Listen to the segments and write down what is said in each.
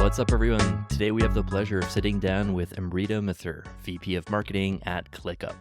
What's up, everyone? Today we have the pleasure of sitting down with Amrita Mathur, VP of Marketing at ClickUp.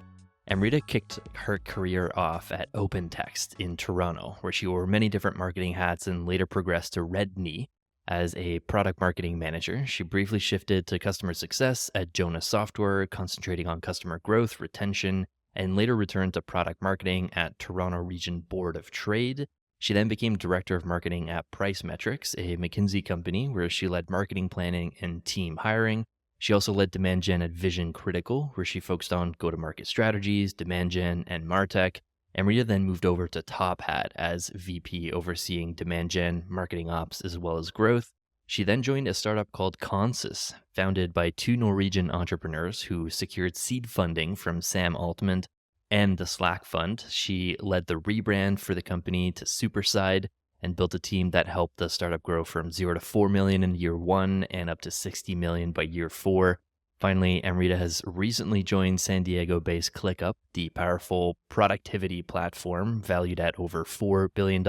Amrita kicked her career off at OpenText in Toronto, where she wore many different marketing hats and later progressed to Redknee as a product marketing manager. She briefly shifted to customer success at Jonas Software, concentrating on customer growth, retention, and later returned to product marketing at Toronto Region Board of Trade. She then became director of marketing at Price Metrics, a McKinsey company where she led marketing planning and team hiring. She also led demand gen at Vision Critical, where she focused on go-to-market strategies, demand gen, and Martech. Amrita then moved over to Top Hat as VP, overseeing demand gen, marketing ops, as well as growth. She then joined a startup called Nuances, founded by two Norwegian entrepreneurs who secured seed funding from Sam Altman and the Slack Fund. She led the rebrand for the company to Superside and built a team that helped the startup grow from 0 to 4 million in year one and up to 60 million by year four. Finally, Amrita has recently joined San Diego-based ClickUp, the powerful productivity platform valued at over $4 billion,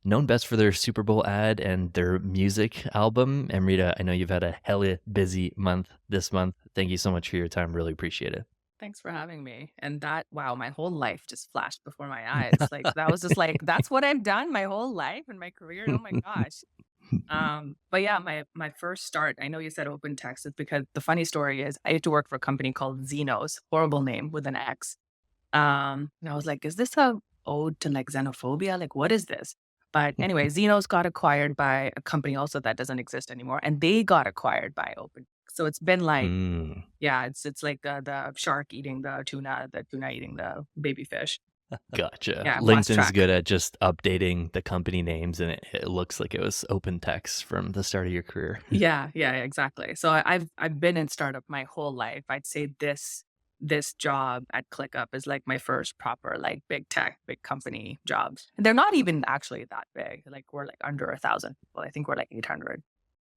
known best for their Super Bowl ad and their music album. Amrita, I know you've had a hella busy month this month. Thank you so much for your time. Really appreciate it. Thanks for having me. And wow, my whole life just flashed before my eyes. Like that was just like, that's what I've done my whole life in my career. Oh my gosh. But yeah, my first start, I know you said open text, is because the funny story is I used to work for a company called Xenos, horrible name with an X. And I was like, is this a ode to like xenophobia? Like, what is this? But anyway, Xenos got acquired by a company also that doesn't exist anymore. And they got acquired by open. So it's been like, yeah, it's like the shark eating the tuna eating the baby fish. Gotcha. Yeah, LinkedIn's lost track. good at just updating the company names, and it looks like it was open text from the start of your career. Yeah, exactly. So I've been in startup my whole life. I'd say this job at ClickUp is like my first proper like big tech, big company jobs. And they're not even actually that big. Like we're like under 1,000 people. I think we're like 800.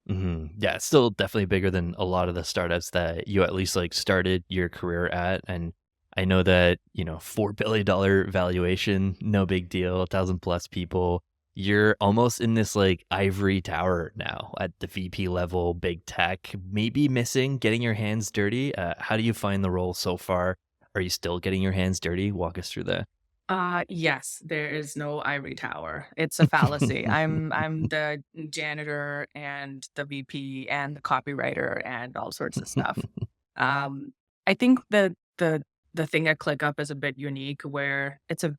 Yeah, it's still definitely bigger than a lot of the startups that you at least like started your career at. And I know that, $4 billion valuation, no big deal, 1,000 plus people. You're almost in this like ivory tower now at the VP level, big tech, maybe missing getting your hands dirty. How do you find the role so far? Are you still getting your hands dirty? Walk us through that. Yes, there is no ivory tower. It's a fallacy. I'm the janitor and the VP and the copywriter and all sorts of stuff. I think the thing at ClickUp is a bit unique where it's a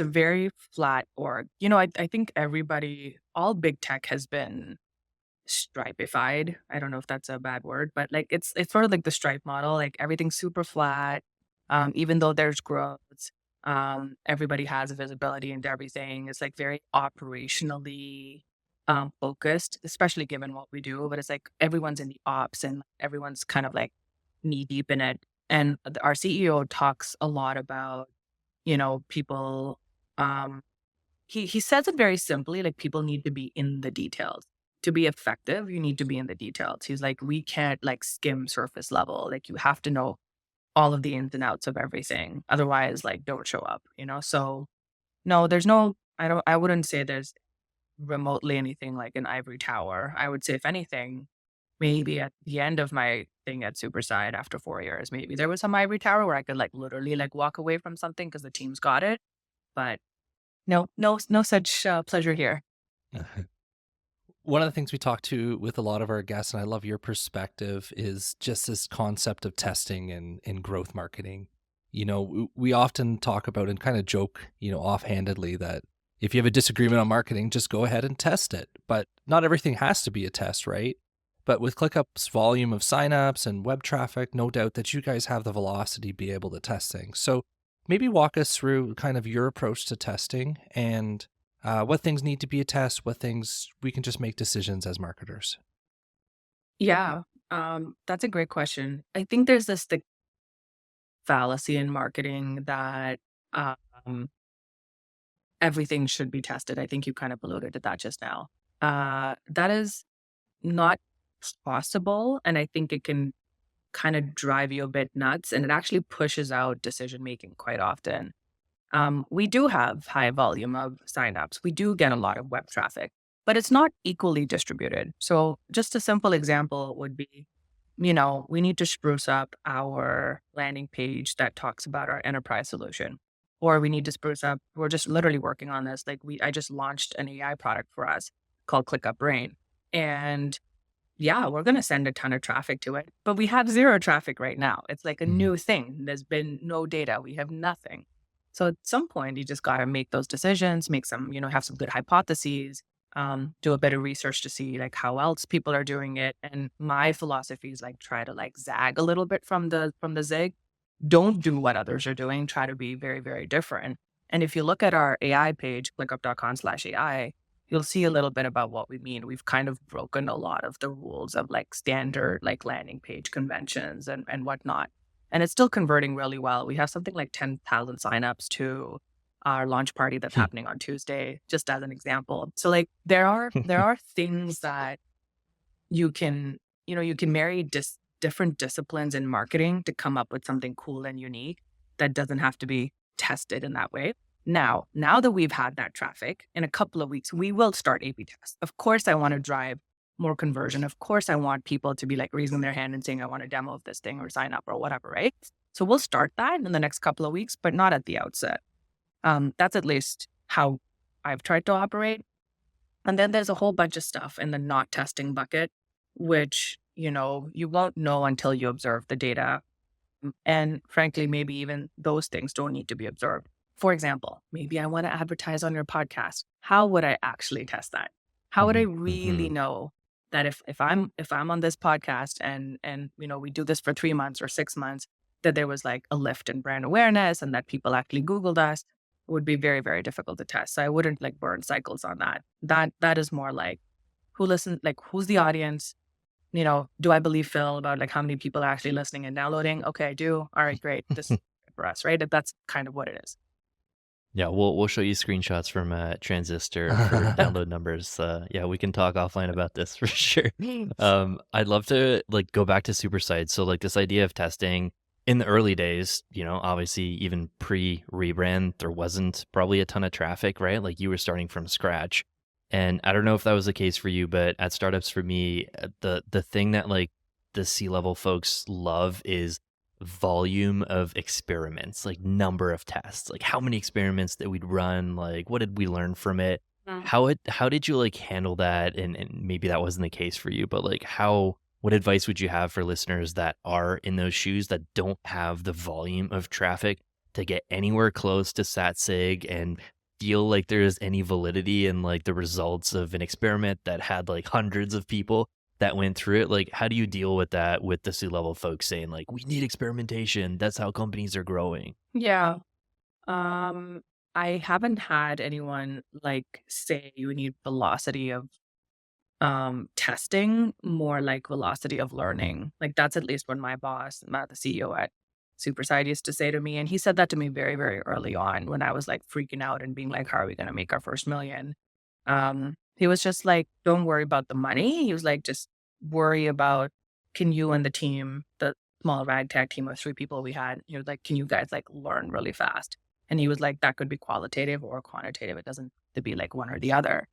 very flat org. I think all big tech has been stripified. I don't know if that's a bad word, but like it's sort of like the Stripe model. Like everything's super flat. Even though there's growth, everybody has visibility into everything. It's like very operationally focused, especially given what we do. But it's like everyone's in the ops and everyone's kind of like knee deep in it. And our CEO talks a lot about, people. He says it very simply, like people need to be in the details. To be effective, you need to be in the details. He's like, we can't like skim surface level. Like you have to know all of the ins and outs of everything. Otherwise, like don't show up. So no, I wouldn't say there's remotely anything like an ivory tower. I would say if anything, maybe at the end of my thing at Superside after 4 years, maybe there was some ivory tower where I could like literally like walk away from something because the team's got it. But no such pleasure here. One of the things we talk to with a lot of our guests, and I love your perspective, is just this concept of testing and growth marketing. We often talk about and kind of joke, offhandedly that if you have a disagreement on marketing, just go ahead and test it. But not everything has to be a test, right? But with ClickUp's volume of signups and web traffic, no doubt that you guys have the velocity to be able to test things. So maybe walk us through kind of your approach to testing and what things need to be a test, what things we can just make decisions as marketers. Yeah, that's a great question. I think there's this fallacy in marketing that everything should be tested. I think you kind of alluded to that just now. That is not possible, and I think it can kind of drive you a bit nuts, and it actually pushes out decision making quite often. We do have high volume of signups. We do get a lot of web traffic. but it's not equally distributed. So just a simple example would be, we need to spruce up our landing page that talks about our enterprise solution. Or we need to spruce up, we're just literally working on this. I just launched an AI product for us called ClickUp Brain. And yeah, we're going to send a ton of traffic to it, but we have zero traffic right now. It's like a new thing. There's been no data. We have nothing. So at some point, you just got to make those decisions, make some, have some good hypotheses, do a bit of research to see like how else people are doing it. And my philosophy is like try to like zag a little bit from the zig. Don't do what others are doing. Try to be very, very different. And if you look at our AI page, clickup.com/AI, you'll see a little bit about what we mean. We've kind of broken a lot of the rules of like standard like landing page conventions and whatnot. And it's still converting really well. We have something like 10,000 signups to our launch party that's happening on Tuesday, just as an example. So like there are things that you can marry different disciplines in marketing to come up with something cool and unique that doesn't have to be tested in that way. Now that we've had that traffic, in a couple of weeks, we will start A/B tests. Of course, I want to drive more conversion. Of course, I want people to be like raising their hand and saying, I want a demo of this thing or sign up or whatever, right? So we'll start that in the next couple of weeks, but not at the outset. That's at least how I've tried to operate. And then there's a whole bunch of stuff in the not testing bucket, which, you won't know until you observe the data. And frankly, maybe even those things don't need to be observed. For example, maybe I want to advertise on your podcast. How would I actually test that? How would I really know that if I'm on this podcast and we do this for 3 months or 6 months, that there was like a lift in brand awareness and that people actually Googled us? It would be very, very difficult to test. So I wouldn't like burn cycles on that. That is more like who listens, like who's the audience? Do I believe Phil about like how many people are actually listening and downloading? Okay, I do. All right, great. This is for us, right? That's kind of what it is. Yeah, we'll show you screenshots from Transistor for download numbers. Yeah, we can talk offline about this for sure. I'd love to like go back to super sites. So like this idea of testing in the early days, obviously even pre-rebrand, there wasn't probably a ton of traffic, right? Like you were starting from scratch. And I don't know if that was the case for you, but at startups for me, the thing that like the C-level folks love is volume of experiments, like number of tests, like how many experiments that we'd run, like what did we learn from it? How did you like handle that? And maybe that wasn't the case for you, but like what advice would you have for listeners that are in those shoes that don't have the volume of traffic to get anywhere close to StatSig and feel like there's any validity in like the results of an experiment that had like hundreds of people that went through it? Like, how do you deal with that with the C-level folks saying like, we need experimentation. That's how companies are growing. Yeah. I haven't had anyone like say you need velocity of testing, more like velocity of learning. Like that's at least what my boss, the CEO at Superside used to say to me. And he said that to me very, very early on when I was like freaking out and being like, how are we going to make our first million? He was just like, don't worry about the money. He was like, just worry about, can you and the team, the small ragtag team of 3 people we had, like, can you guys like learn really fast? And he was like, that could be qualitative or quantitative. It doesn't have to be like one or the other.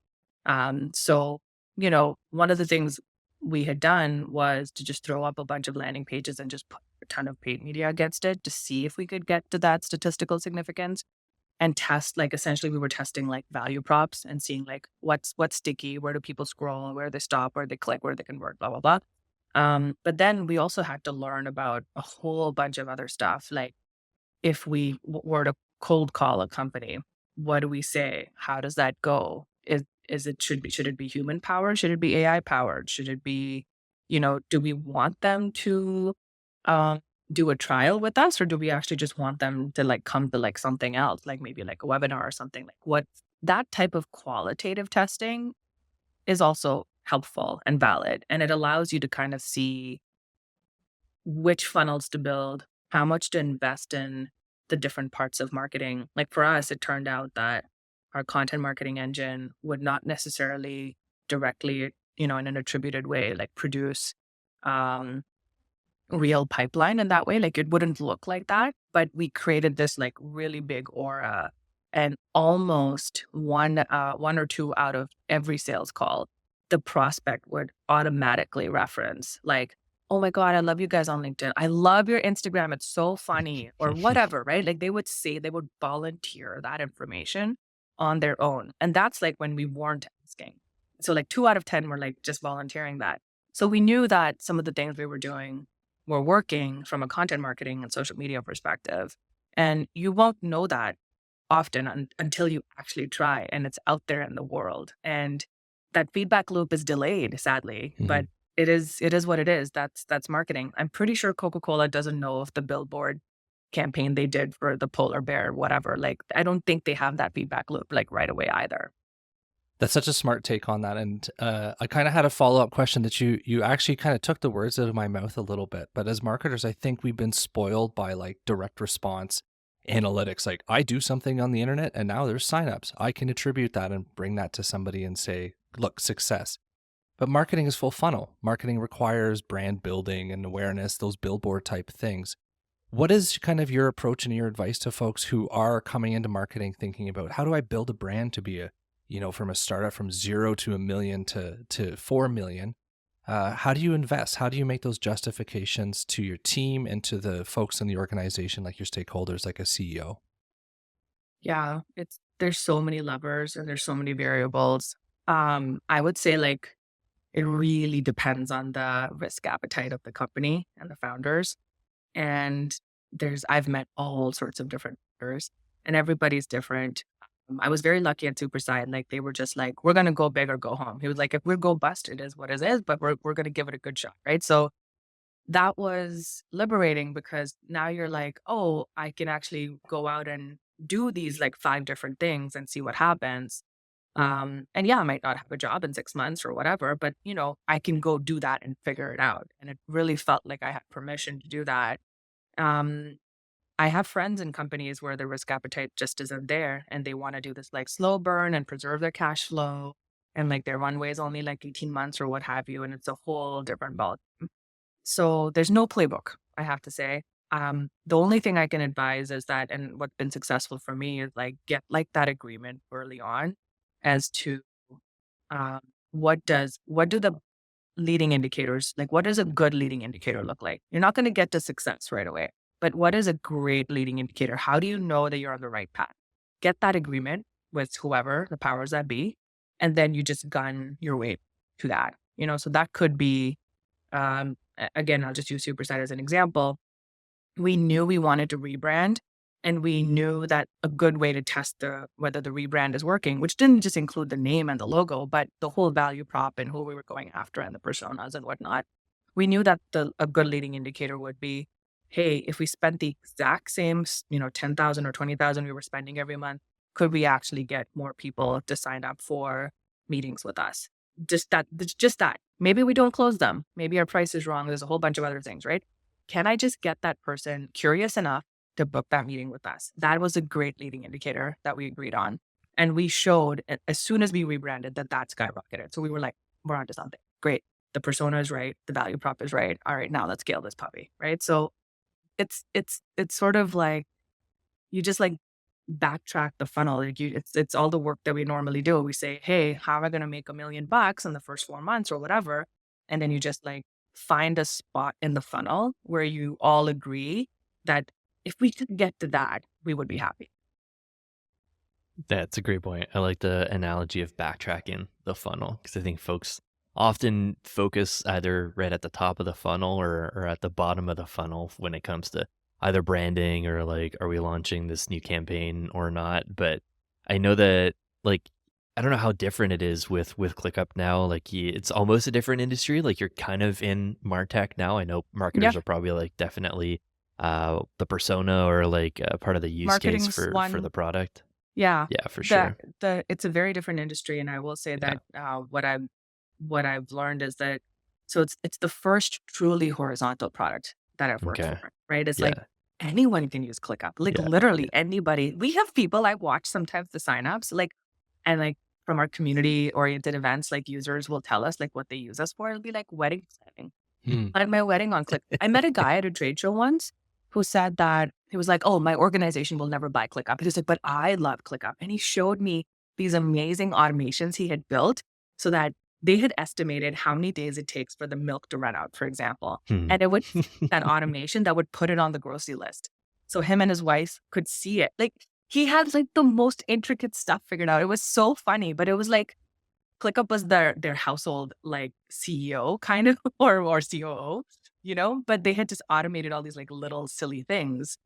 So, one of the things we had done was to just throw up a bunch of landing pages and just put a ton of paid media against it to see if we could get to that statistical significance and test, like essentially we were testing like value props and seeing like what's sticky, where do people scroll, where they stop, where they click, where they convert, blah, blah, blah. But then we also had to learn about a whole bunch of other stuff. Like if we were to cold call a company, what do we say? How does that go? Should it be human powered? Should it be AI powered? Should it be, do we want them to do a trial with us, or do we actually just want them to like come to like something else, like maybe like a webinar or something? Like what that type of qualitative testing is also helpful and valid. And it allows you to kind of see which funnels to build, how much to invest in the different parts of marketing. Like for us, it turned out that our content marketing engine would not necessarily directly, in an attributed way, like produce real pipeline in that way. Like it wouldn't look like that, but we created this like really big aura and almost one or two out of every sales call, the prospect would automatically reference like, oh my God, I love you guys on LinkedIn. I love your Instagram. It's so funny, or whatever, right? Like they would volunteer that information on their own. And that's like when we weren't asking. So like 2 out of 10 were like just volunteering that. So we knew that some of the things we were doing were working from a content marketing and social media perspective. And you won't know that often until you actually try and it's out there in the world. And that feedback loop is delayed, sadly, but it is what it is. That's marketing. I'm pretty sure Coca-Cola doesn't know of the billboard campaign they did for the polar bear, whatever. Like, I don't think they have that feedback loop like right away either. That's such a smart take on that. And I kind of had a follow-up question that you actually kind of took the words out of my mouth a little bit. But as marketers, I think we've been spoiled by like direct response analytics. Like I do something on the internet and now there's signups. I can attribute that and bring that to somebody and say, look, success. But marketing is full funnel. Marketing requires brand building and awareness, those billboard type things. What is kind of your approach and your advice to folks who are coming into marketing thinking about how do I build a brand to be from a startup from 0 to 1 million to 4 million? How do you invest? How do you make those justifications to your team and to the folks in the organization, like your stakeholders, like a CEO? Yeah, there's so many levers and there's so many variables. I would say like it really depends on the risk appetite of the company and the founders. And I've met all sorts of different founders and everybody's different. I was very lucky at Superside. Like they were just like, we're going to go big or go home. He was like, if we go bust, it is what it is, but we're going to give it a good shot. Right. So that was liberating because now you're like, oh, I can actually go out and do these like 5 different things and see what happens. And yeah, I might not have a job in 6 months or whatever, but I can go do that and figure it out. And it really felt like I had permission to do that. I have friends in companies where the risk appetite just isn't there and they want to do this like slow burn and preserve their cash flow. And like their runway is only like 18 months or what have you. And it's a whole different ball. So there's no playbook, I have to say. The only thing I can advise is that, and what's been successful for me is like get like that agreement early on as to what do the leading indicators, like what does a good leading indicator look like? You're not going to get to success right away, but what is a great leading indicator? How do you know that you're on the right path? Get that agreement with whoever the powers that be, and then you just gun your way to that. So that could be, again, I'll just use Superside as an example. We knew we wanted to rebrand, and we knew that a good way to test whether the rebrand is working, which didn't just include the name and the logo, but the whole value prop and who we were going after and the personas and whatnot. We knew that a good leading indicator would be, hey, if we spent the exact same, 10,000 or 20,000 we were spending every month, could we actually get more people to sign up for meetings with us? Just that. Maybe we don't close them. Maybe our price is wrong. There's a whole bunch of other things, right? Can I just get that person curious enough to book that meeting with us? That was a great leading indicator that we agreed on. And we showed as soon as we rebranded that skyrocketed. So we were like, we're onto something. Great. The persona is right. The value prop is right. All right, now let's scale this puppy. Right. So it's sort of like you just like backtrack the funnel. Like it's all the work that we normally do. We say, hey, how am I going to make $1 million in the first 4 months or whatever? And then you just like find a spot in the funnel where you all agree that if we could get to that, we would be happy. That's a great point. I like the analogy of backtracking the funnel because I think folks often focus either right at the top of the funnel or at the bottom of the funnel when it comes to either branding or like, are we launching this new campaign or not? But I know that like, I don't know how different it is with ClickUp now. Like it's almost a different industry. Like you're kind of in Martech now. I know marketers are probably like definitely the persona or like part of the use case for the product. Yeah, for sure. It's a very different industry, and I will say that what I've learned is that it's the first truly horizontal product that I've worked for. Right? It's like anyone can use ClickUp. Like literally anybody. We have people I watch sometimes the signups, like and like from our community oriented events, like users will tell us like what they use us for. It'll be like wedding planning. At my wedding on Click, I met a guy at a trade show once who said that he was like, oh, my organization will never buy ClickUp. He was like, but I love ClickUp. And he showed me these amazing automations he had built so that they had estimated how many days it takes for the milk to run out, for example. And it would that automation that would put it on the grocery list. So him and his wife could see it. Like he had like the most intricate stuff figured out. It was so funny, but it was like ClickUp was their household like CEO kind of or COO, but they had just automated all these like little silly things.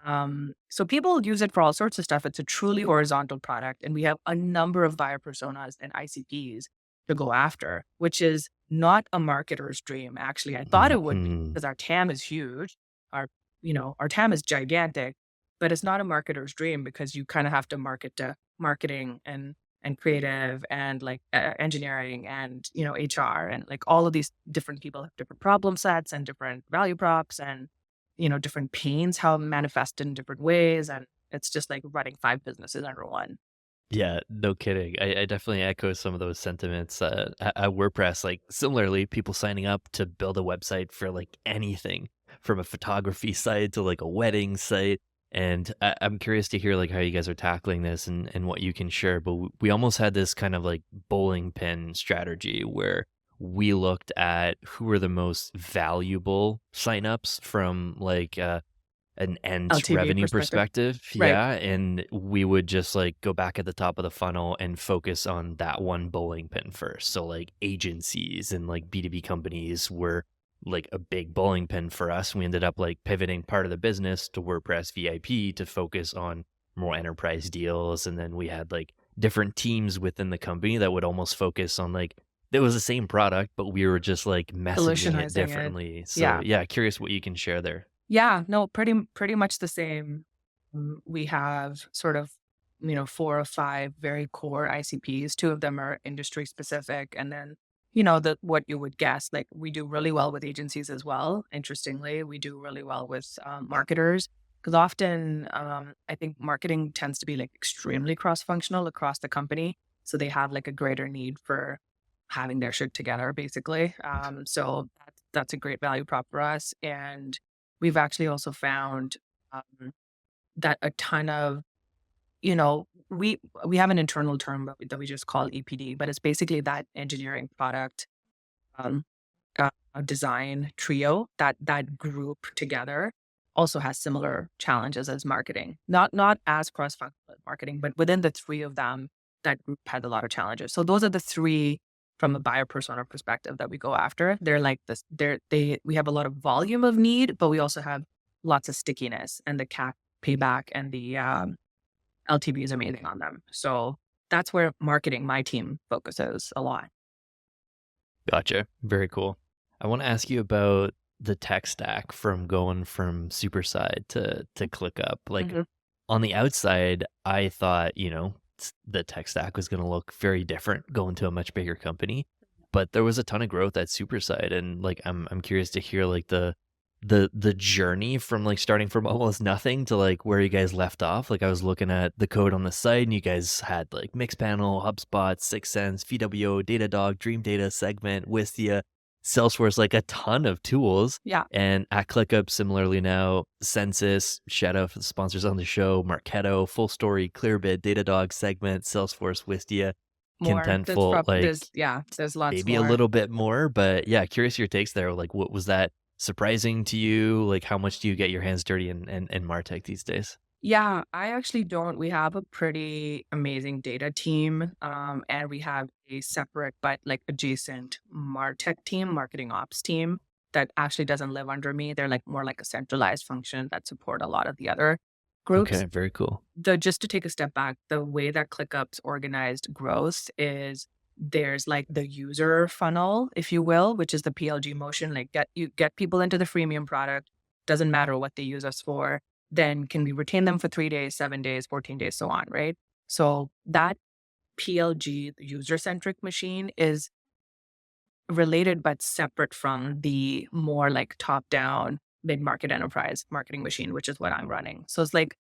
So people use it for all sorts of stuff. It's a truly horizontal product, and we have a number of buyer personas and ICPs to go after, which is not a marketer's dream. Actually, I thought it would be because our TAM is huge. Our TAM is gigantic, but it's not a marketer's dream because you kind of have to market to marketing and creative and like engineering and HR and like all of these different people have different problem sets and different value props and different pains, how manifest in different ways. And it's just like running 5 businesses under one. Yeah, no kidding. I definitely echo some of those sentiments at WordPress. Like similarly, people signing up to build a website for like anything from a photography site to like a wedding site. And I'm curious to hear like how you guys are tackling this and what you can share. But we almost had this kind of like bowling pin strategy where we looked at who were the most valuable signups from like an end LTV revenue perspective. perspective. Right. Yeah. And we would just like go back at the top of the funnel and focus on that one bowling pin first. So like agencies and like B2B companies were like a big bowling pin for us. We ended up like pivoting part of the business to WordPress VIP to focus on more enterprise deals. And then we had like different teams within the company that would almost focus on like, it was the same product, but we were just like messaging it Solutionizing it. differently. So yeah, curious what you can share there. Yeah, no, pretty much the same. We have sort of, 4 or 5 very core ICPs. 2 of them are industry specific. And then, what you would guess, like we do really well with agencies as well. Interestingly, we do really well with marketers because often I think marketing tends to be like extremely cross-functional across the company. So they have like a greater need for having their shit together, basically. So that's a great value prop for us. And we've actually also found that a ton of, we have an internal term that we just call EPD, but it's basically that engineering product design trio, that group together also has similar challenges as marketing. Not as cross-functional as marketing, but within the 3 of them, that group had a lot of challenges. So those are the 3 from a buyer persona perspective that we go after. They're like this, we have a lot of volume of need, but we also have lots of stickiness, and the CAC payback and the LTV is amazing on them. So that's where marketing, my team, focuses a lot. Gotcha. Very cool. I want to ask you about the tech stack from going from Superside to ClickUp. Like on the outside, I thought, the tech stack was going to look very different going to a much bigger company, but there was a ton of growth at Superside. And like, I'm curious to hear like the journey from like starting from almost nothing to like where you guys left off. Like I was looking at the code on the site and you guys had like Mixpanel, HubSpot, 6sense, VWO, Datadog, Dream Data, Segment, Wistia, Salesforce, like a ton of tools. Yeah. And at ClickUp, similarly now, Census, shout out for the sponsors on the show, Marketo, Full Story, Clearbit, Datadog, Segment, Salesforce, Wistia, More. Contentful. There's lots maybe more. a little bit more, but yeah, curious your takes there. Like what was that surprising to you? Like how much do you get your hands dirty in Martech these days? Yeah, I actually don't. We have a pretty amazing data team, and we have a separate but like adjacent Martech team, marketing ops team that actually doesn't live under me. They're like more like a centralized function that support a lot of the other groups. Okay, very cool. Just to take a step back, the way that ClickUp's organized growth is there's like the user funnel, if you will, which is the PLG motion. Like get people into the freemium product, doesn't matter what they use us for. Then can we retain them for 3 days, 7 days, 14 days, so on, right? So that PLG user-centric machine is related but separate from the more like top-down mid-market enterprise marketing machine, which is what I'm running. So it's like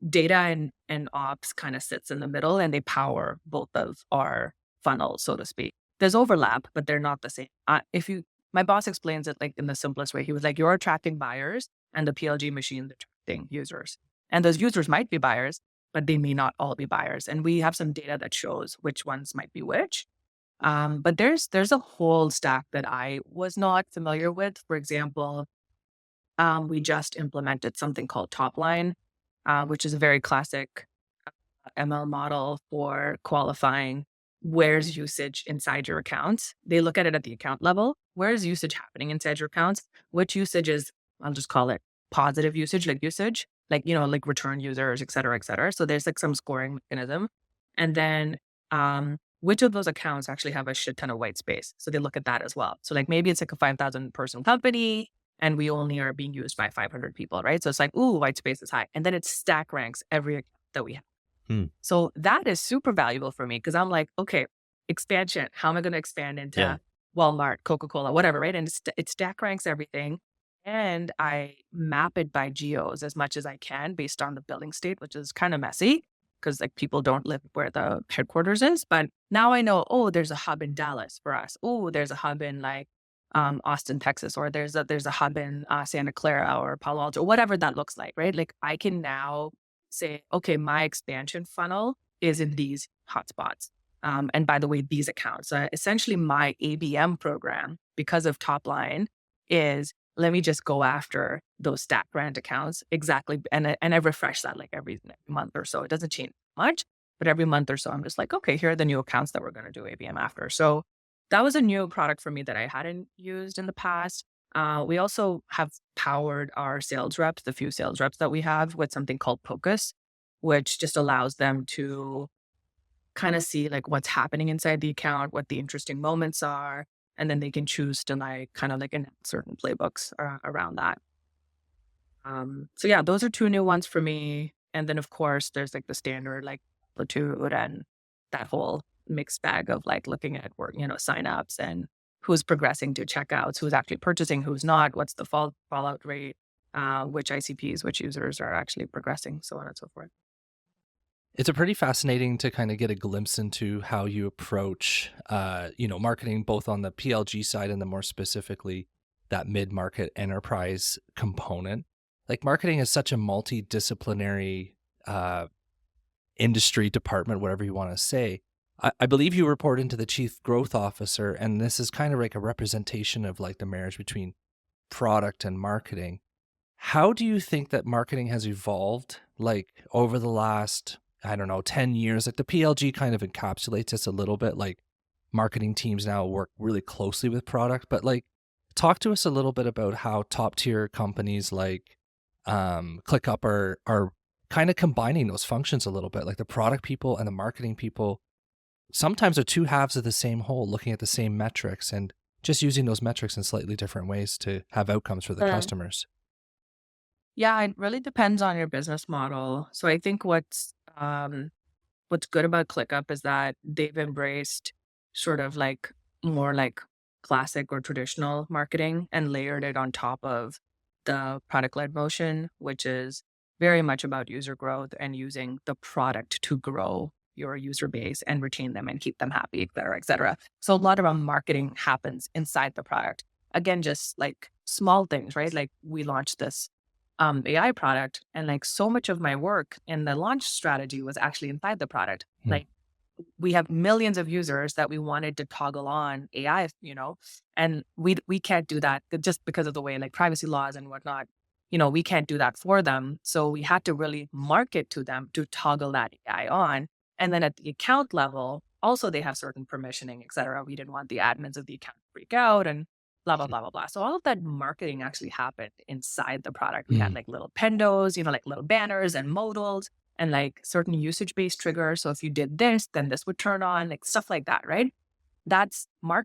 data and ops kind of sits in the middle, and they power both of our funnels, so to speak. There's overlap, but they're not the same. My boss explains it like in the simplest way. He was like, you're attracting buyers, and the PLG machine detecting users. And those users might be buyers, but they may not all be buyers. And we have some data that shows which ones might be which. But there's a whole stack that I was not familiar with. For example, we just implemented something called Topline, which is a very classic ML model for qualifying where's usage inside your accounts. They look at it at the account level. Where's usage happening inside your accounts? Which usage is, I'll just call it positive usage, like return users, et cetera, et cetera. So there's like some scoring mechanism. And then which of those accounts actually have a shit ton of white space? So they look at that as well. So like maybe it's like a 5,000 person company and we only are being used by 500 people, right? So it's like, ooh, white space is high. And then it stack ranks every account that we have. So that is super valuable for me because I'm like, okay, expansion. How am I going to expand into Walmart, Coca-Cola, whatever, right? And it stack ranks everything. And I map it by geos as much as I can based on the billing state, which is kind of messy because like people don't live where the headquarters is. But now I know, oh, there's a hub in Dallas for us. Oh, there's a hub in like Austin, Texas, or there's a hub in Santa Clara or Palo Alto, whatever that looks like, right? Like I can now say, okay, my expansion funnel is in these hotspots. And by the way, these accounts, essentially my ABM program, because of Topline, is let me just go after those stack brand accounts exactly. And I refresh that like every month or so. It doesn't change much, but every month or so, I'm just like, okay, here are the new accounts that we're going to do ABM after. So that was a new product for me that I hadn't used in the past. We also have powered our sales reps, the few sales reps that we have, with something called Focus, which just allows them to kind of see like what's happening inside the account, what the interesting moments are, and then they can choose to like kind of like enact certain playbooks around that. So yeah, those are two new ones for me. And then of course there's like the standard like Platoon and that whole mixed bag of like looking at work, signups and who's progressing to checkouts, who's actually purchasing, who's not, what's the fallout rate, which ICPs, which users are actually progressing, so on and so forth. It's a pretty fascinating to kind of get a glimpse into how you approach, marketing both on the PLG side and then more specifically that mid-market enterprise component. Like marketing is such a multidisciplinary industry department, whatever you want to say. I believe you report into the chief growth officer, and this is kind of like a representation of like the marriage between product and marketing. How do you think that marketing has evolved like over the last, 10 years? Like the PLG kind of encapsulates this a little bit, like marketing teams now work really closely with product, but like talk to us a little bit about how top tier companies like ClickUp are kind of combining those functions a little bit, like the product people and the marketing people sometimes are two halves of the same whole, looking at the same metrics and just using those metrics in slightly different ways to have outcomes for the customers. Yeah, it really depends on your business model. So I think what's good about ClickUp is that they've embraced sort of like more like classic or traditional marketing and layered it on top of the product-led motion, which is very much about user growth and using the product to grow your user base and retain them and keep them happy, et cetera, et cetera. So a lot of our marketing happens inside the product. Again, just like small things, right? Like we launched this AI product, and like so much of my work in the launch strategy was actually inside the product. Like we have millions of users that we wanted to toggle on AI, and we can't do that just because of the way like privacy laws and whatnot. We can't do that for them. So we had to really market to them to toggle that AI on. And then at the account level, also they have certain permissioning, et cetera. We didn't want the admins of the account to freak out and blah, blah, blah, blah, blah. So all of that marketing actually happened inside the product. We had like little pendos, like little banners and modals and like certain usage-based triggers. So if you did this, then this would turn on, like stuff like that, right? That's not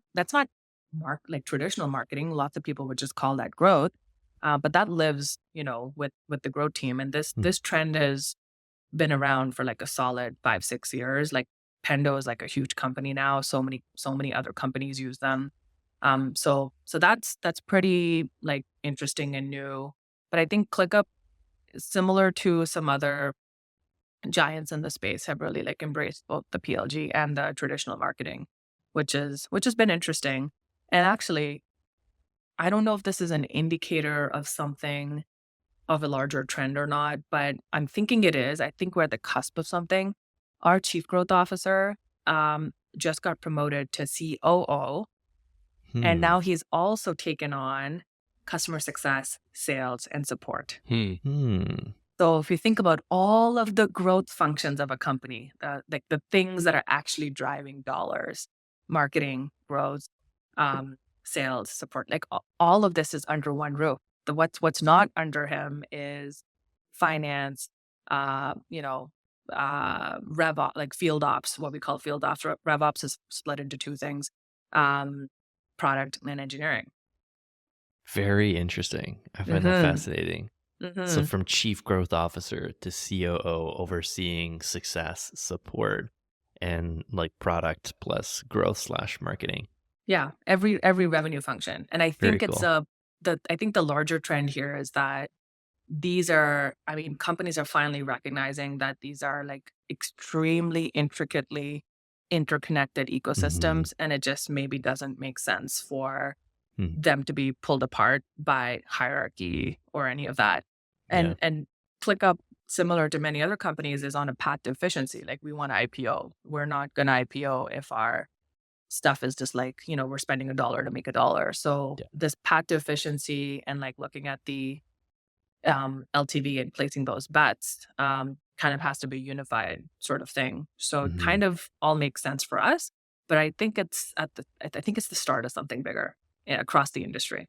like traditional marketing. Lots of people would just call that growth. But that lives, with the growth team. And this trend has been around for like a solid 5-6 years. Like Pendo is like a huge company now. So many other companies use them. So that's pretty like interesting and new. But I think ClickUp, similar to some other giants in the space, have really like embraced both the PLG and the traditional marketing, which has been interesting. And actually, I don't know if this is an indicator of something of a larger trend or not, but I'm thinking it is. I think we're at the cusp of something. Our chief growth officer just got promoted to COO, and Hmm. now he's also taken on customer success, sales, and support. Hmm. So if you think about all of the growth functions of a company, like the things that are actually driving dollars, marketing, growth, sales, support, like all of this is under one roof. What's not under him is finance, rev op, like field ops, what we call field ops. Rev ops is split into two things, um, product and engineering. Very interesting. I find that Mm-hmm. fascinating. So Mm-hmm. from chief growth officer to COO, overseeing success, support, and like product plus growth / marketing. Yeah, every revenue function. And I Very think it's cool. I think the larger trend here is that these are, I mean, companies are finally recognizing that these are like extremely intricately interconnected Hmm. ecosystems, and it just maybe doesn't make sense for Hmm. them to be pulled apart by hierarchy or any of that. Yeah. And ClickUp, similar to many other companies, is on a path to efficiency. Like we want to IPO. We're not going to IPO if our stuff is just like, we're spending $1 to make $1. So Yeah. this path to efficiency and like looking at the LTV and placing those bets kind of has to be unified sort of thing. So it Hmm. kind of all makes sense for us, but I think I think it's the start of something bigger, yeah, across the industry.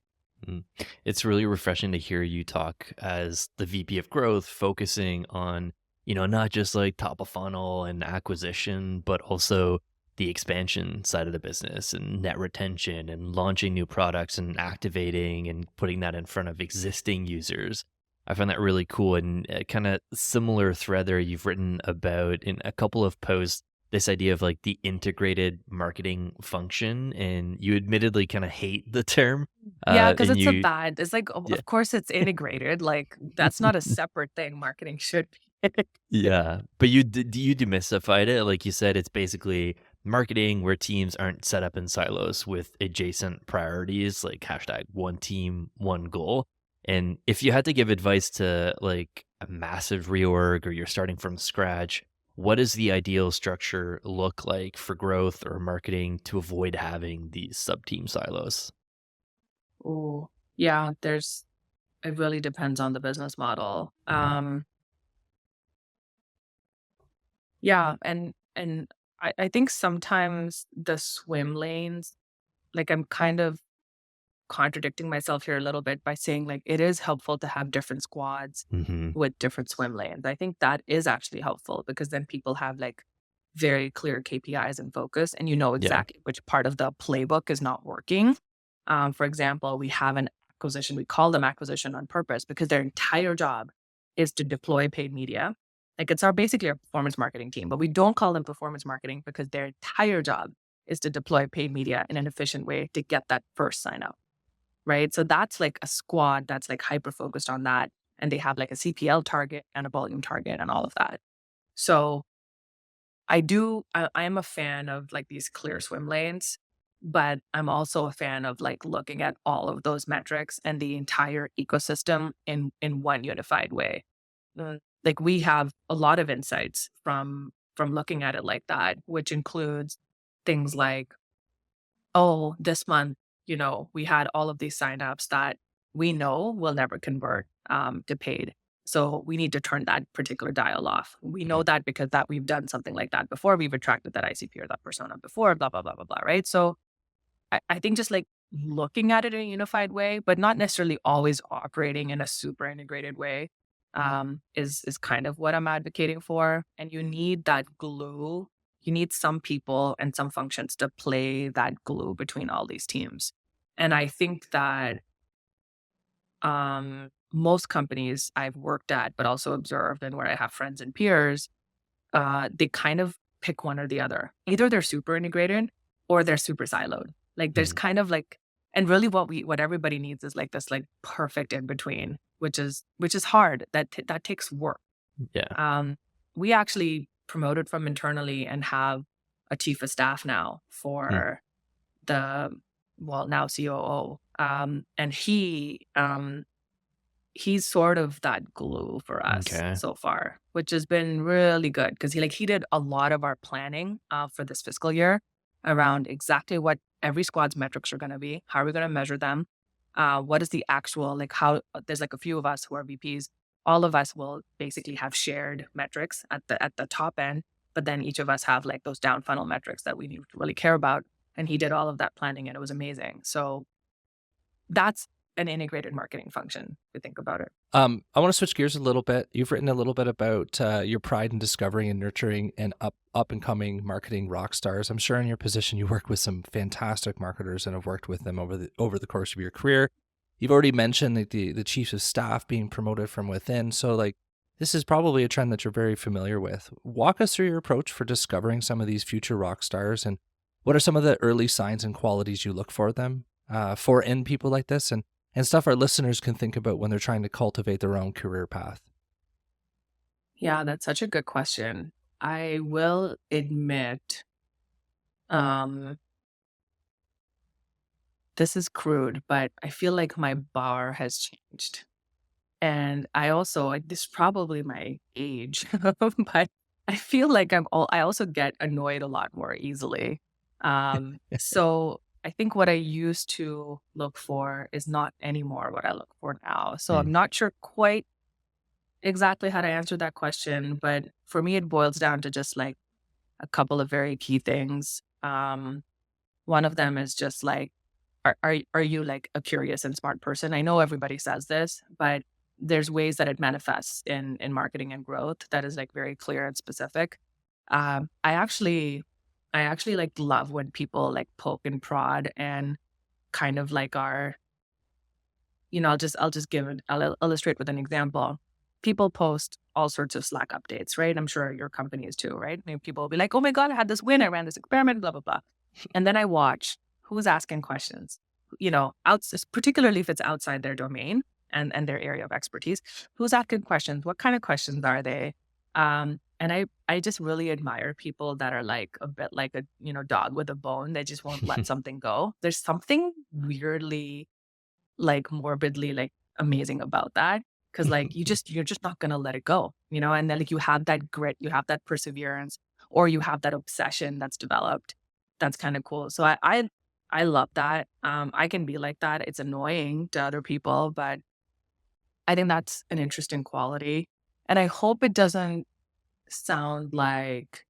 It's really refreshing to hear you talk as the VP of growth, focusing on, not just like top of funnel and acquisition, but also the expansion side of the business and net retention and launching new products and activating and putting that in front of existing users. I find that really cool and kind of similar thread there you've written about in a couple of posts, this idea of like the integrated marketing function. And you admittedly kind of hate the term Yeah, because and you it's like, yeah. of course it's integrated. Like that's not a separate thing. Marketing should be. Yeah, but you demystified it, like you said, it's basically marketing where teams aren't set up in silos with adjacent priorities, like hashtag one team, one goal. And if you had to give advice to like a massive reorg or you're starting from scratch, what does the ideal structure look like for growth or marketing to avoid having these sub-team silos? Oh, yeah, it really depends on the business model. Mm, Yeah, and I think sometimes the swim lanes, like I'm kind of contradicting myself here a little bit by saying like it is helpful to have different squads mhm. with different swim lanes. I think that is actually helpful because then people have like very clear KPIs and focus, and you know Yeah. exactly which part of the playbook is not working. For example, we have an acquisition, we call them acquisition on purpose because their entire job is to deploy paid media. Like it's basically our performance marketing team, but we don't call them performance marketing because their entire job is to deploy paid media in an efficient way to get that first sign up. Right. So that's like a squad that's like hyper focused on that. And they have like a CPL target and a volume target and all of that. So I am a fan of like these clear swim lanes, but I'm also a fan of like looking at all of those metrics and the entire ecosystem in one unified way. Like we have a lot of insights from looking at it like that, which includes things like, oh, this month, we had all of these signups that we know will never convert to paid. So we need to turn that particular dial off. We know Mm, that because that we've done something like that before. We've attracted that ICP or that persona before, blah, blah, blah, blah, blah. Right. So I think just like looking at it in a unified way, but not necessarily always operating in a super integrated way, is kind of what I'm advocating for. And you need that glue. You need some people and some functions to play that glue between all these teams. And I think that most companies I've worked at, but also observed and where I have friends and peers, they kind of pick one or the other. Either they're super integrated or they're super siloed. Like there's mhm. kind of like, and really what everybody needs is like this like perfect in between, which is hard. That takes work. Yeah. Um, we actually promoted from internally and have a chief of staff now Mm, for the, well, now COO. And he he's sort of that glue for us Okay. so far, which has been really good because he did a lot of our planning for this fiscal year around exactly what every squad's metrics are going to be. How are we going to measure them? What is the actual, like how there's like a few of us who are VPs. All of us will basically have shared metrics at the top end, but then each of us have like those down funnel metrics that we need to really care about. And he did all of that planning and it was amazing. So that's an integrated marketing function, if you think about it. I want to switch gears a little bit. You've written a little bit about your pride in discovering and nurturing and up and coming marketing rock stars. I'm sure in your position you work with some fantastic marketers and have worked with them over the course of your career. You've already mentioned the chiefs of staff being promoted from within. So like this is probably a trend that you're very familiar with. Walk us through your approach for discovering some of these future rock stars, and what are some of the early signs and qualities you look for them for in people like this, and stuff our listeners can think about when they're trying to cultivate their own career path. Yeah, that's such a good question. I will admit, um, this is crude, but I feel like my bar has changed. And I also, this is probably my age, but I feel like I also get annoyed a lot more easily. So I think what I used to look for is not anymore what I look for now. So Hmm. I'm not sure quite exactly how to answer that question, but for me, it boils down to just like a couple of very key things. One of them is just like, are you like a curious and smart person? I know everybody says this, but there's ways that it manifests in marketing and growth that is like very clear and specific. I actually like love when people like poke and prod and kind of like are, I'll just I'll illustrate with an example. People post all sorts of Slack updates, right? I'm sure your company is too, right? And people will be like, oh my God, I had this win. I ran this experiment, blah, blah, blah. And then I watch who's asking questions, particularly if it's outside their domain and their area of expertise. Who's asking questions? What kind of questions are they? And I just really admire people that are like a bit like a, dog with a bone. They just won't let something go. There's something weirdly, like morbidly, like amazing about that. Cause like you're just not gonna let it go, and then like you have that grit, you have that perseverance, or you have that obsession that's developed. That's kind of cool. So I love that. I can be like that. It's annoying to other people, but I think that's an interesting quality. And I hope it doesn't sound like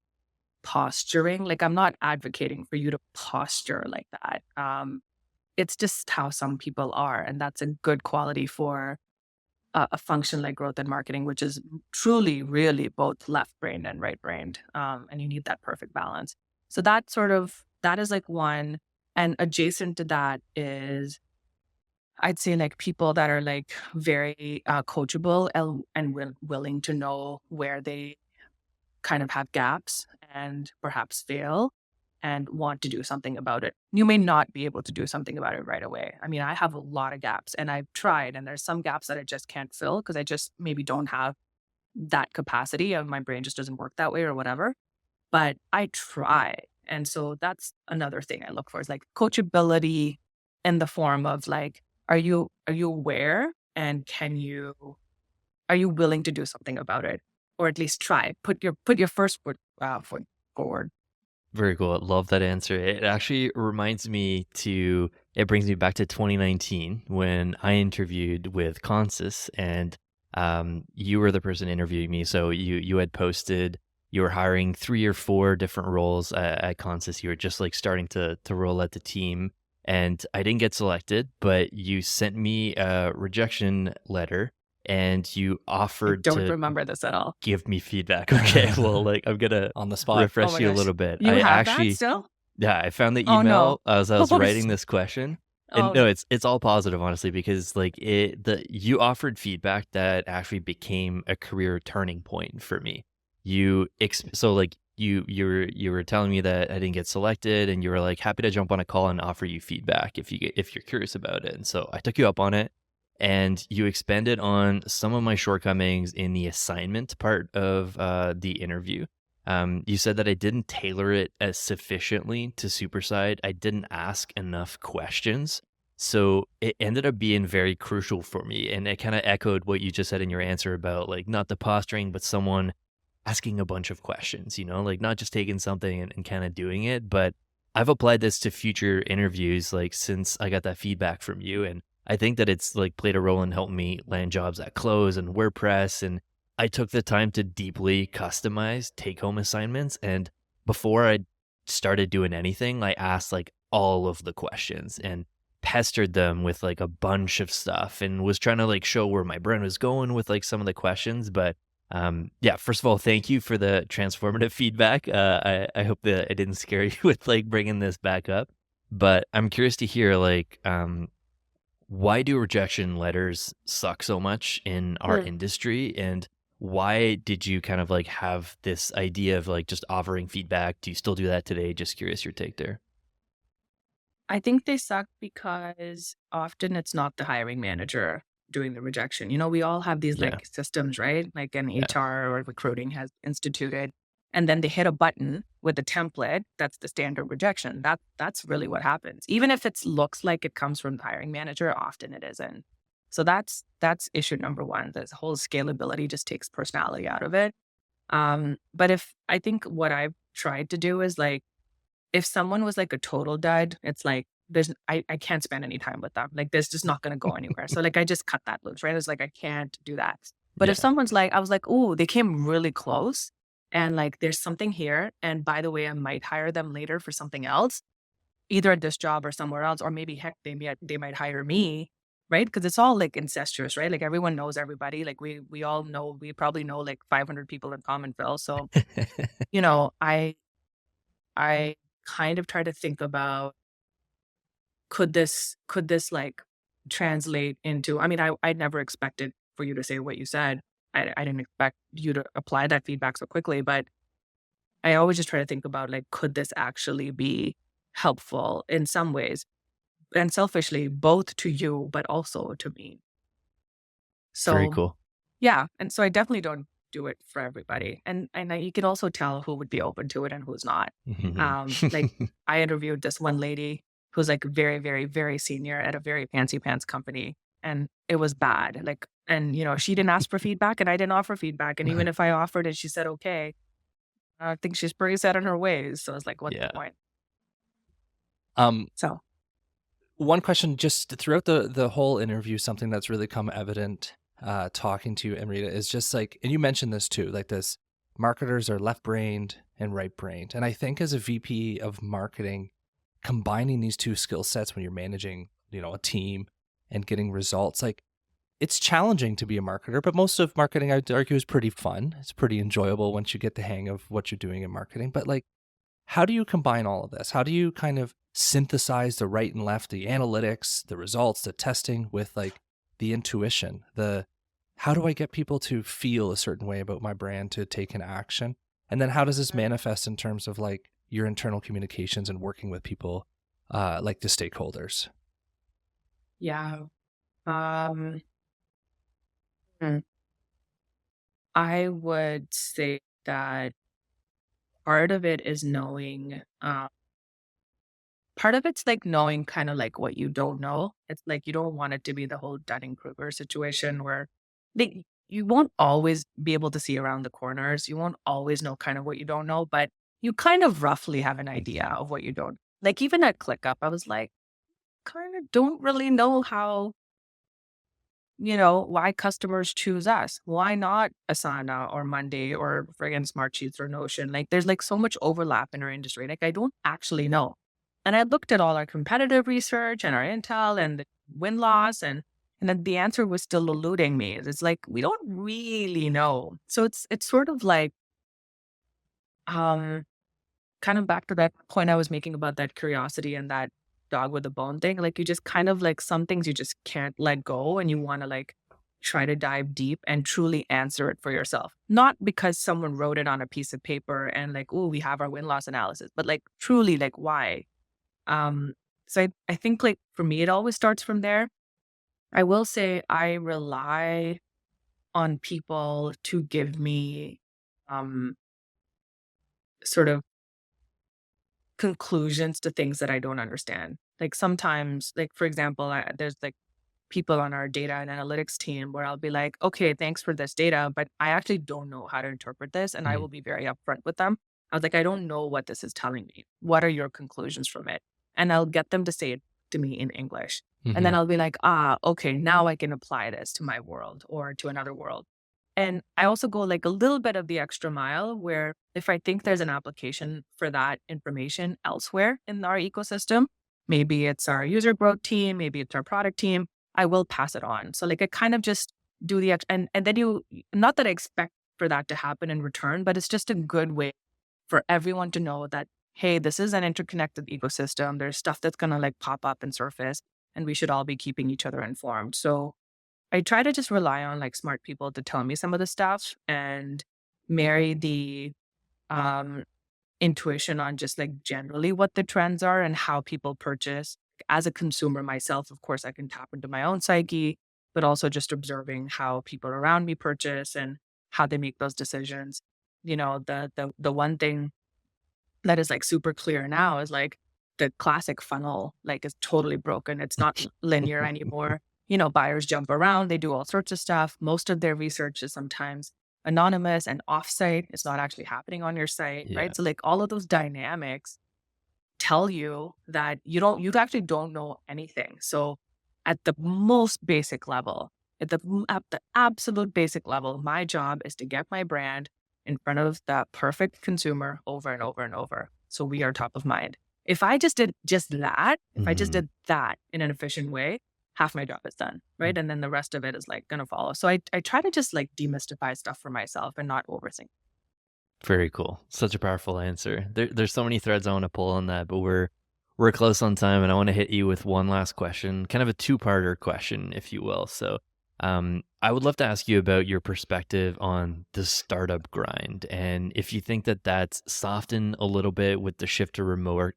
posturing. Like I'm not advocating for you to posture like that. It's just how some people are. And that's a good quality for a function like growth and marketing, which is truly, really both left-brained and right-brained. And you need that perfect balance. So that is like one. And adjacent to that is, I'd say like people that are like very coachable and willing to know where they kind of have gaps and perhaps fail and want to do something about it. You may not be able to do something about it right away. I mean, I have a lot of gaps and I've tried, and there's some gaps that I just can't fill because I just maybe don't have that capacity, and my brain just doesn't work that way or whatever. But I try. And so that's another thing I look for, is like coachability in the form of like, are you aware, and are you willing to do something about it? Or at least try. Put your first foot forward. Very cool. I love that answer. It actually it brings me back to 2019 when I interviewed with Consys, and you were the person interviewing me. So you had posted you were hiring 3 or 4 different roles at Consys. You were just like starting to roll out the team, and I didn't get selected, but you sent me a rejection letter and you I offered don't to remember this at all. give me feedback. Okay, well, like I'm gonna On the spot. Oh refresh my you a gosh. little bit. You have that still? Yeah, I found the Oh no. email as I was Oh, writing this question. And oh, no, it's all positive, honestly, because like you offered feedback that actually became a career turning point for me. So like you were telling me that I didn't get selected, and you were like happy to jump on a call and offer you feedback if you're curious about it. And so I took you up on it, and you expanded on some of my shortcomings in the assignment part of the interview. You said that I didn't tailor it as sufficiently to Superside. I didn't ask enough questions. So it ended up being very crucial for me. And it kind of echoed what you just said in your answer about like not the posturing, but someone asking a bunch of questions, like not just taking something and kind of doing it. But I've applied this to future interviews, like since I got that feedback from you. And I think that it's like played a role in helping me land jobs at Close and WordPress. And I took the time to deeply customize take home assignments. And before I started doing anything, I asked like all of the questions and pestered them with like a bunch of stuff and was trying to like show where my brain was going with like some of the questions. But yeah, first of all, thank you for the transformative feedback. I hope that I didn't scare you with like bringing this back up, but I'm curious to hear like, why do rejection letters suck so much in our Mm. industry? And why did you kind of like have this idea of like just offering feedback? Do you still do that today? Just curious your take there. I think they suck because often it's not the hiring manager doing the rejection. We all have these Yeah. like systems, right? Like an Yeah. HR or recruiting has instituted, and then they hit a button with a template. That's the standard rejection. That's really what happens. Even if it looks like it comes from the hiring manager, often it isn't. So that's issue number one. This whole scalability just takes personality out of it. But if I think what I've tried to do is like if someone was like a total dud, it's like I can't spend any time with them. Like this just not gonna go anywhere. So like I just cut that loose, right? It's like I can't do that. But if Yeah. someone's like, I was like, oh, they came really close and like there's something here. And by the way, I might hire them later for something else, either at this job or somewhere else, or maybe heck, they might hire me, right? Because it's all like incestuous, right? Like everyone knows everybody. Like we all know, we probably know like 500 people in common, Phil. So, you know, I kind of try to think about could this like translate into, I mean, I never expected for you to say what you said. I didn't expect you to apply that feedback so quickly, but I always just try to think about like could this actually be helpful in some ways and selfishly both to you but also to me. Very So cool. yeah, and so I definitely don't do it for everybody. And you can also tell who would be open to it and who's not. Mhm. Like I interviewed this one lady who's like very, very, very senior at a very fancy pants company, and it was bad. Like, and she didn't ask for feedback, and I didn't offer feedback. And even if I offered it, she said okay. I think she's pretty set in her ways. So I was like, what's the Yeah. point? Um, So One question just throughout the whole interview, something that's really come evident talking to you, Amrita, is just like, and you mentioned this too, like this marketers are left-brained and right-brained. And I think as a VP of marketing, combining these two skill sets when you're managing, a team and getting results, like it's challenging to be a marketer, but most of marketing, I'd argue, is pretty fun. It's pretty enjoyable once you get the hang of what you're doing in marketing. But like, how do you combine all of this? How do you kind of synthesize the right and left, the analytics, the results, the testing with like the intuition, how do I get people to feel a certain way about my brand to take an action? And then how does this manifest in terms of like your internal communications and working with people, like the stakeholders? yeah. Um hmm, I would say that part of it is knowing part of it's like knowing kind of like what you don't know. It's like you don't want it to be the whole Dunning-Kruger situation where you won't always be able to see around the corners. You won't always know kind of what you don't know, but you kind of roughly have an idea of what you don't. Like even at ClickUp, I was like, kind of don't really know how, why customers choose us. Why not Asana or Monday or friggin' Smartsheets or Notion? Like there's like so much overlap in our industry. Like I don't actually know. And I looked at all our competitive research and our intel and the win-loss and then the answer was still eluding me. It's like we don't really know. So it's sort of like um kind of back to that point I was making about that curiosity and that dog with a bone thing. Like you just kind of like some things you just can't let go and you want to like try to dive deep and truly answer it for yourself. Not because someone wrote it on a piece of paper and like, oh, we have our win-loss analysis, but like truly like why? Um, so I think like for me, it always starts from there. I will say I rely on people to give me um sort of conclusions to things that I don't understand. Like sometimes, like for example, there's like people on our data and analytics team where I'll be like, okay, thanks for this data, but I actually don't know how to interpret this. And I Mhm. will be very upfront with them. I was like, I don't know what this is telling me. What are your conclusions from it? And I'll get them to say it to me in English. And then Mhm. I'll be like, okay, now I can apply this to my world or to another world. And I also go like a little bit of the extra mile where if I think there's an application for that information elsewhere in our ecosystem, maybe it's our user growth team, maybe it's our product team, I will pass it on. So like I kind of just do the and then not that I expect for that to happen in return, but it's just a good way for everyone to know that, hey, this is an interconnected ecosystem. There's stuff that's gonna like pop up and surface, and we should all be keeping each other informed. So I try to just rely on like smart people to tell me some of the stuff and marry the um intuition on just like generally what the trends are and how people purchase. As a consumer myself, of course, I can tap into my own psyche, but also just observing how people around me purchase and how they make those decisions. The one thing that is like super clear now is like the classic funnel like is totally broken. It's not linear anymore. Buyers jump around, they do all sorts of stuff. Most of their research is sometimes anonymous and offsite. It's not actually happening on your site, Yeah. right? So like all of those dynamics tell you that you actually don't know anything. So at the most basic level, at the absolute basic level, my job is to get my brand in front of that perfect consumer over and over and over. So we are top of mind. If I just did if I just Mhm. did that in an efficient way, half my job is done, right? And then the rest of it is like gonna follow. So I try to just like demystify stuff for myself and not overthink. Very cool. Such a powerful answer. There's so many threads I want to pull on that, but we're close on time, and I want to hit you with one last question, kind of a two-parter question, if you will. So, I would love to ask you about your perspective on the startup grind, and if you think that that's softened a little bit with the shift to remote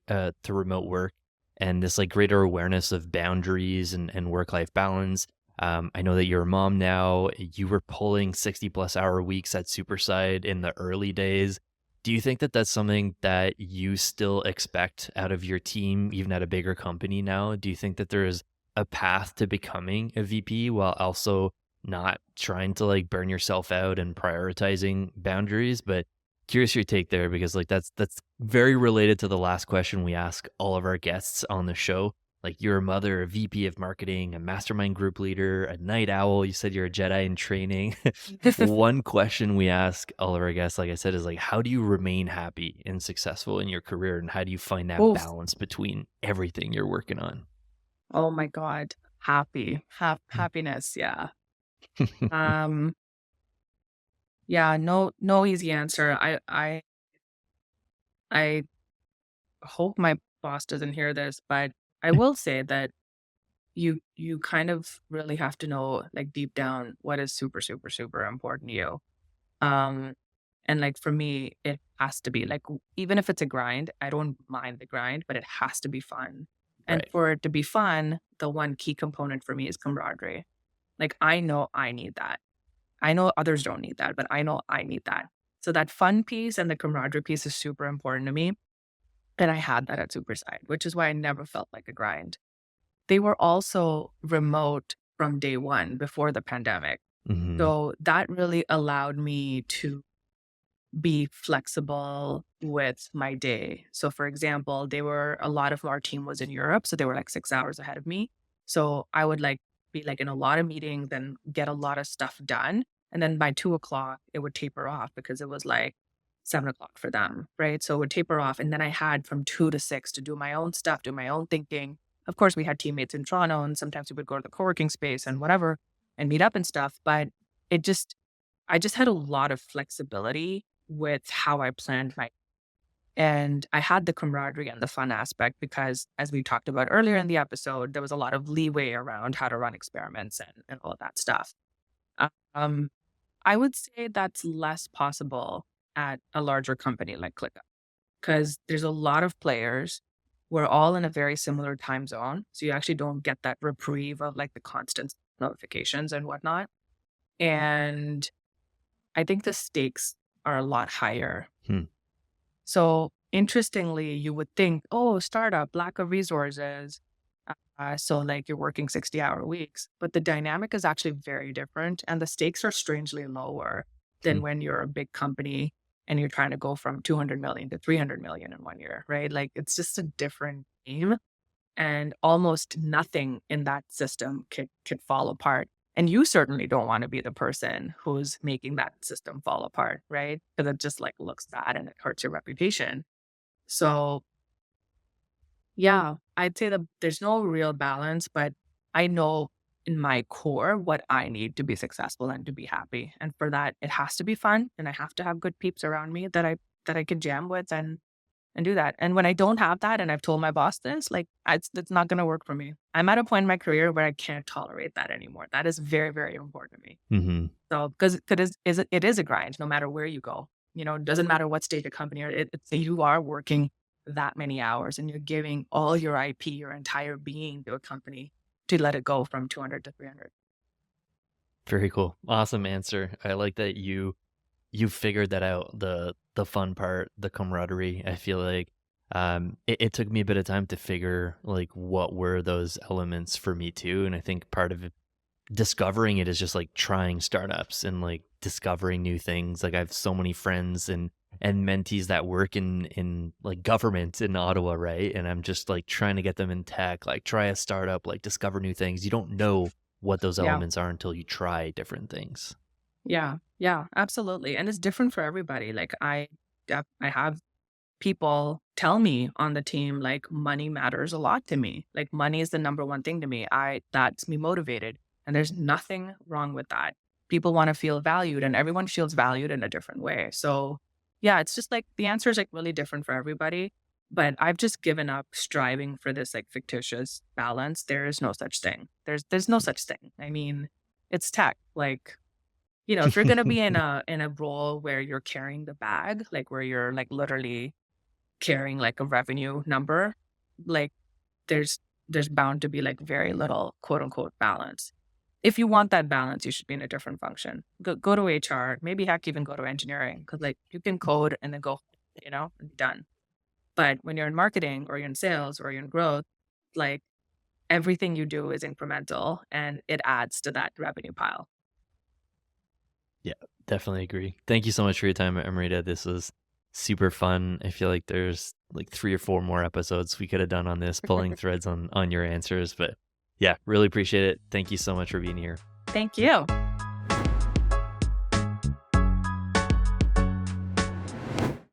work, and this like greater awareness of boundaries and work-life balance. I know that you're a mom now. You were pulling 60 plus hour weeks at Superside in the early days. Do you think that that's something that you still expect out of your team, even at a bigger company now? Do you think that there is a path to becoming a VP while also not trying to like burn yourself out and prioritizing boundaries? But curious your take there because like that's very related to the last question we ask all of our guests on the show. Like you're a mother, a VP of marketing, a mastermind group leader, a night owl. You said you're a Jedi in training. One question we ask all of our guests, like I said, is like, how do you remain happy and successful in your career? And how do you find that Oof. balance between everything you're working on? Oh my God. Happiness. Yeah. Um, yeah, no easy answer. I hope my boss doesn't hear this, but I will say that you kind of really have to know like deep down what is super, super, super important to you. Um, and like for me, it has to be like even if it's a grind, I don't mind the grind, but it has to be fun. And Right. for it to be fun, the one key component for me is camaraderie. Like I know I need that. I know others don't need that, but I know I need that. So that fun piece and the camaraderie piece is super important to me. And I had that at Superside, which is why I never felt like a grind. They were also remote from day one before the pandemic. Hmm. So that really allowed me to be flexible with my day. So for example, a lot of our team was in Europe, so they were like 6 hours ahead of me. So I would like be like in a lot of meetings and get a lot of stuff done. And then by 2 o'clock, it would taper off because it was like 7 o'clock for them, right? So it would taper off. And then I had from 2 to 6 to do my own stuff, do my own thinking. Of course, we had teammates in Toronto, and sometimes we would go to the co-working space and whatever and meet up and stuff. But it just I just had a lot of flexibility with how I planned my and I had the camaraderie and the fun aspect because as we talked about earlier in the episode, there was a lot of leeway around how to run experiments and all of that stuff. Um, I would say that's less possible at a larger company like ClickUp because there's a lot of players. We're all in a very similar time zone. So you actually don't get that reprieve of like the constant notifications and whatnot. And I think the stakes are a lot higher. Hmm. So interestingly, you would think, oh, startup, lack of resources. So like you're working 60-hour weeks, but the dynamic is actually very different and the stakes are strangely lower than Hmm. when you're a big company and you're trying to go from 200 million to 300 million in 1 year, right? Like it's just a different game and almost nothing in that system could fall apart. And you certainly don't want to be the person who's making that system fall apart, right? Because it just like looks bad and it hurts your reputation. So yeah, I'd say that there's no real balance, but I know in my core what I need to be successful and to be happy. And for that, it has to be fun and I have to have good peeps around me that I can jam with and do that. And when I don't have that and I've told my boss this, like it's not going to work for me. I'm at a point in my career where I can't tolerate that anymore. That is very, very important to me. Hmm. So because it is a grind no matter where you go. It doesn't matter what stage of company it's you are working that many hours and you're giving all your IP, your entire being to a company to let it go from 200 to 300. Very cool. Awesome answer. I like that you figured that out, the fun part, the camaraderie. I feel like it took me a bit of time to figure like what were those elements for me too. And I think part of it, discovering it is just like trying startups and like discovering new things. Like I have so many friends and mentees that work in like government in Ottawa, right? And I'm just like trying to get them in tech, like try a startup, like discover new things. You don't know what those Yeah. elements are until you try different things. Yeah. Yeah, absolutely. And it's different for everybody. Like I have people tell me on the team like money matters a lot to me. Like money is the number one thing to me. That's me motivated. And there's nothing wrong with that. People want to feel valued and everyone feels valued in a different way. So yeah, it's just like the answer is like really different for everybody. But I've just given up striving for this like fictitious balance. There is no such thing. There's no such thing. I mean, it's tech. Like, if you're gonna be in a role where you're carrying the bag, like where you're like literally carrying like a revenue number, like there's bound to be like very little quote unquote balance. If you want that balance, you should be in a different function. Go to HR, maybe heck even go to engineering because like you can code and then go, and be done. But when you're in marketing or you're in sales or you're in growth, like everything you do is incremental and it adds to that revenue pile. Yeah, definitely agree. Thank you so much for your time, Amrita. This was super fun. I feel like there's like 3 or 4 more episodes we could have done on this, pulling threads on your answers. But yeah, really appreciate it. Thank you so much for being here. Thank you.